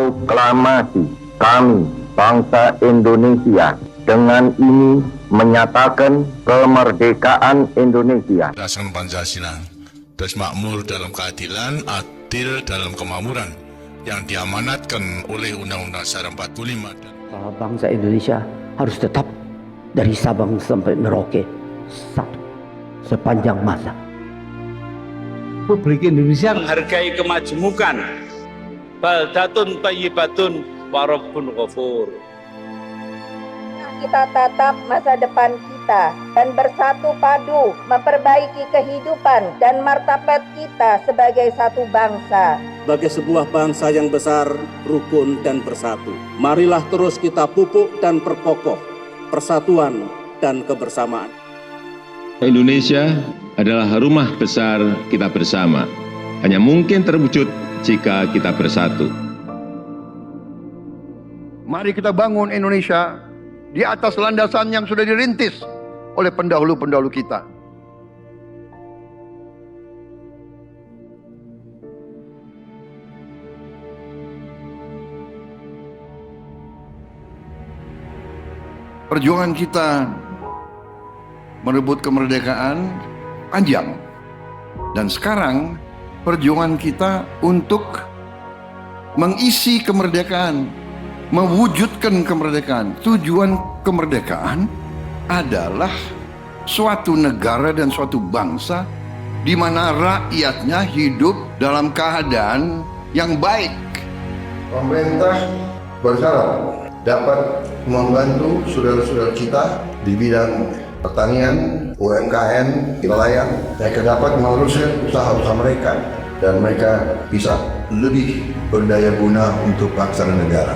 Proklamasi kami, bangsa Indonesia, dengan ini menyatakan kemerdekaan Indonesia. Berdasarkan Pancasila, terus makmur dalam keadilan, adil dalam kemakmuran, yang diamanatkan oleh Undang-Undang Dasar 45. Bangsa Indonesia harus tetap dari Sabang sampai Merauke satu sepanjang masa. Republik Indonesia menghargai kemajemukan, baldatun thayyibatun wa rabbun ghafur. Kita tatap masa depan kita dan bersatu padu memperbaiki kehidupan dan martabat kita sebagai satu bangsa. Sebagai sebuah bangsa yang besar, rukun dan bersatu. Marilah terus kita pupuk dan perkokoh persatuan dan kebersamaan. Indonesia adalah rumah besar kita bersama. Hanya mungkin terwujud jika kita bersatu. Mari kita bangun Indonesia di atas landasan yang sudah dirintis oleh pendahulu-pendahulu kita. Perjuangan kita merebut kemerdekaan panjang. Dan sekarang perjuangan kita untuk mengisi kemerdekaan, mewujudkan kemerdekaan. Tujuan kemerdekaan adalah suatu negara dan suatu bangsa di mana rakyatnya hidup dalam keadaan yang baik. Pemerintah berharap dapat membantu saudara-saudara kita di bidang pertanian, UMKM, nelayan. Mereka dapat meneruskan usaha-usaha mereka dan mereka bisa lebih berdaya guna untuk bangsa dan negara.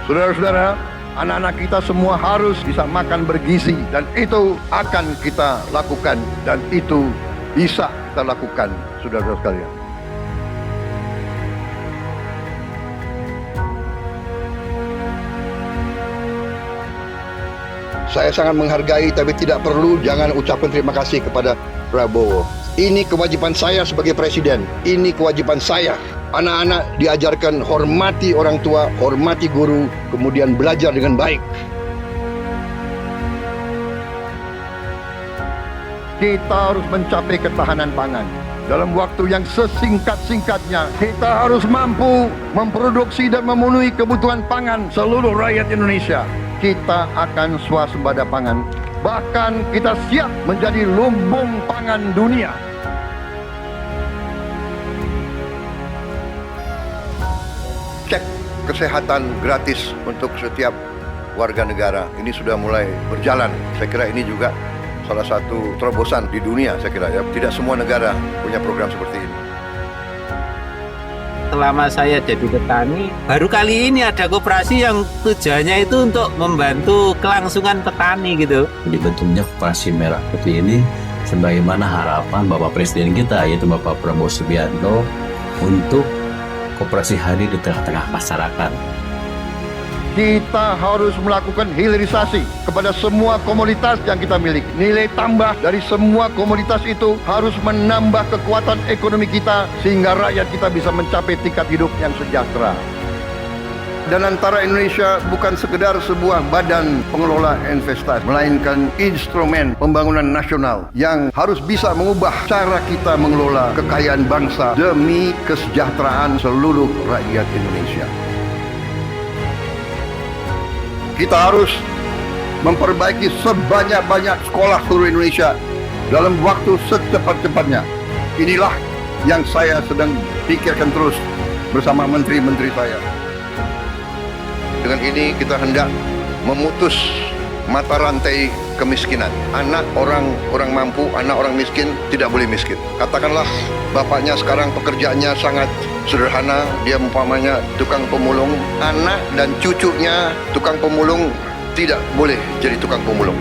Saudara-saudara, anak-anak kita semua harus bisa makan bergizi dan itu akan kita lakukan dan itu bisa kita lakukan, saudara-saudara sekalian. Saya sangat menghargai tapi tidak perlu jangan ucapkan terima kasih kepada Prabowo. Ini kewajiban saya sebagai presiden. Ini kewajiban saya. Anak-anak diajarkan hormati orang tua, hormati guru, kemudian belajar dengan baik. Kita harus mencapai ketahanan pangan. Dalam waktu yang sesingkat-singkatnya, kita harus mampu memproduksi dan memenuhi kebutuhan pangan seluruh rakyat Indonesia. Kita akan swasembada pangan. Bahkan kita siap menjadi lumbung pangan dunia. Cek kesehatan gratis untuk setiap warga negara. Ini sudah mulai berjalan. Saya kira ini juga salah satu terobosan di dunia, saya kira ya. Tidak semua negara punya program seperti ini. selama saya jadi petani, baru kali ini ada koperasi yang tujuannya itu untuk membantu kelangsungan petani gitu. Dibentuknya koperasi merah putih ini sebagaimana harapan Bapak Presiden kita, yaitu Bapak Prabowo Subianto, untuk koperasi hadir di tengah-tengah masyarakat. Kita harus melakukan hilirisasi kepada semua komoditas yang kita miliki. Nilai tambah dari semua komoditas itu harus menambah kekuatan ekonomi kita sehingga rakyat kita bisa mencapai tingkat hidup yang sejahtera. Dan antara Indonesia bukan sekedar sebuah badan pengelola investasi, melainkan instrumen pembangunan nasional yang harus bisa mengubah cara kita mengelola kekayaan bangsa demi kesejahteraan seluruh rakyat Indonesia. Kita harus memperbaiki sebanyak-banyak sekolah seluruh Indonesia dalam waktu secepat-cepatnya. Inilah yang saya sedang pikirkan terus bersama menteri-menteri saya. Dengan ini kita hendak memutus mata rantai kemiskinan. Anak orang mampu, anak orang miskin tidak boleh miskin. Katakanlah bapaknya sekarang pekerjaannya sangat sederhana, dia umpamanya tukang pemulung, anak dan cucunya tukang pemulung tidak boleh jadi tukang pemulung.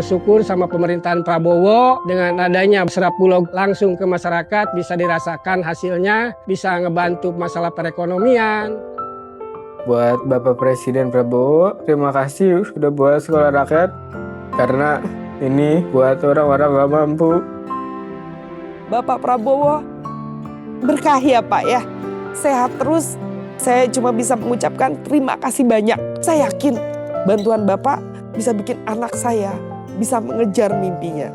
bersyukur sama pemerintahan Prabowo dengan adanya Serap Bulog langsung ke masyarakat, bisa dirasakan hasilnya, bisa ngebantu masalah perekonomian. Buat Bapak Presiden Prabowo, terima kasih sudah buat sekolah rakyat, karena ini buat orang-orang gak mampu. Bapak Prabowo, berkahi ya Pak ya, sehat terus. Saya cuma bisa mengucapkan terima kasih banyak. Saya yakin bantuan Bapak bisa bikin anak saya bisa mengejar mimpinya.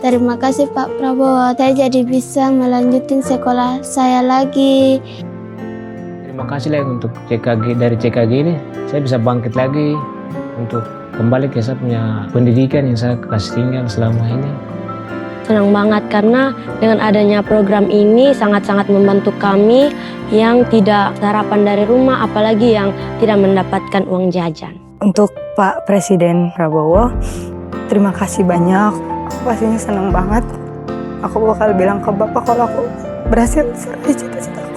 Terima kasih Pak Prabowo, saya jadi bisa melanjutin sekolah saya lagi. Terima kasih lagi untuk CKG, dari CKG ini saya bisa bangkit lagi untuk kembali ke saya punya pendidikan yang saya kasih tinggal selama ini. Senang banget karena dengan adanya program ini sangat-sangat membantu kami yang tidak sarapan dari rumah, apalagi yang tidak mendapatkan uang jajan. Untuk Pak Presiden Prabowo, terima kasih banyak. Aku pastinya senang banget. Aku bakal bilang ke Bapak kalau aku berhasil meraih cita-citaku.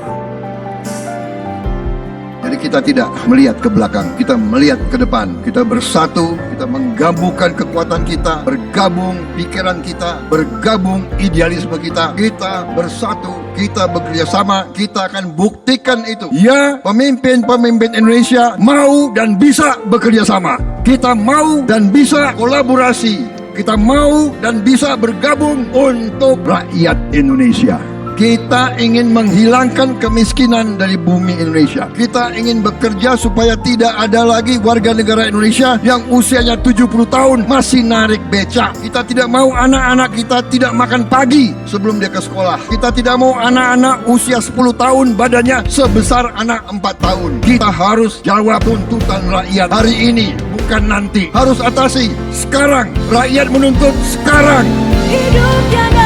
Jadi kita tidak melihat ke belakang, kita melihat ke depan. Kita bersatu, kita menggabungkan kekuatan kita, bergabung pikiran kita, bergabung idealisme kita. Kita bersatu, kita bekerja sama, kita akan buktikan itu. Ya, pemimpin-pemimpin Indonesia mau dan bisa bekerja sama. Kita mau dan bisa kolaborasi. Kita mau dan bisa bergabung untuk rakyat Indonesia. Kita ingin menghilangkan kemiskinan dari bumi Indonesia. Kita ingin bekerja supaya tidak ada lagi warga negara Indonesia yang usianya 70 tahun masih narik becak. Kita tidak mau anak-anak kita tidak makan pagi sebelum dia ke sekolah. Kita tidak mau anak-anak usia 10 tahun badannya sebesar anak 4 tahun. Kita harus jawab tuntutan rakyat hari ini, bukan nanti. Harus atasi sekarang. Rakyat menuntut sekarang. Hidup jaga